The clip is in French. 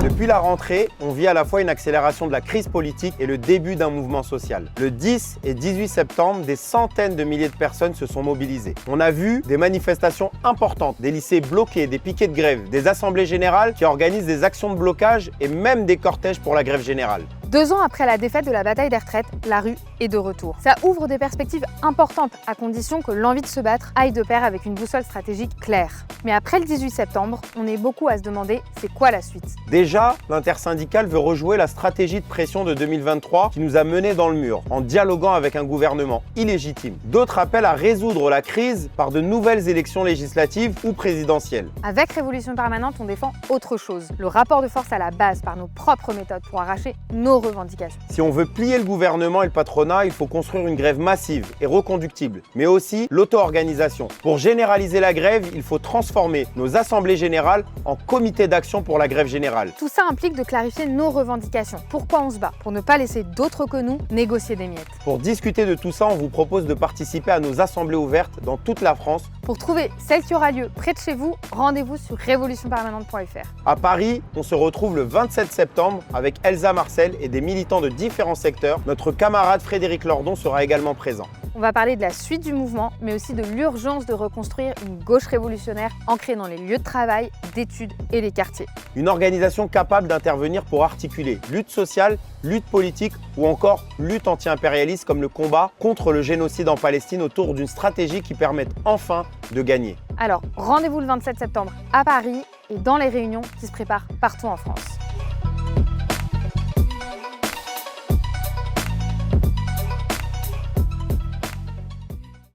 Depuis la rentrée, on vit à la fois une accélération de la crise politique et le début d'un mouvement social. Le 10 et 18 septembre, des centaines de milliers de personnes se sont mobilisées. On a vu des manifestations importantes, des lycées bloqués, des piquets de grève, des assemblées générales qui organisent des actions de blocage et même des cortèges pour la grève générale. 2 ans après la défaite de la bataille des retraites, la rue est de retour. Ça ouvre des perspectives importantes à condition que l'envie de se battre aille de pair avec une boussole stratégique claire. Mais après le 18 septembre, on est beaucoup à se demander c'est quoi la suite. Déjà, l'intersyndicale veut rejouer la stratégie de pression de 2023 qui nous a menés dans le mur, en dialoguant avec un gouvernement illégitime. D'autres appellent à résoudre la crise par de nouvelles élections législatives ou présidentielles. Avec Révolution Permanente, on défend autre chose. Le rapport de force à la base par nos propres méthodes pour arracher nos revendications. Si on veut plier le gouvernement et le patronat, il faut construire une grève massive et reconductible, mais aussi l'auto-organisation. Pour généraliser la grève, il faut transformer nos assemblées générales en comités d'action pour la grève générale. Tout ça implique de clarifier nos revendications. Pourquoi on se bat? Pour ne pas laisser d'autres que nous négocier des miettes. Pour discuter de tout ça, on vous propose de participer à nos assemblées ouvertes dans toute la France. Pour trouver celle qui aura lieu près de chez vous, rendez-vous sur révolutionpermanente.fr. À Paris, on se retrouve le 27 septembre avec Elsa Marcel et des militants de différents secteurs. Notre camarade Frédéric Lordon sera également présent. On va parler de la suite du mouvement, mais aussi de l'urgence de reconstruire une gauche révolutionnaire ancrée dans les lieux de travail, d'études et les quartiers. Une organisation capable d'intervenir pour articuler lutte sociale, lutte politique ou encore lutte anti-impérialiste comme le combat contre le génocide en Palestine autour d'une stratégie qui permette enfin de gagner. Alors, rendez-vous le 27 septembre à Paris et dans les réunions qui se préparent partout en France.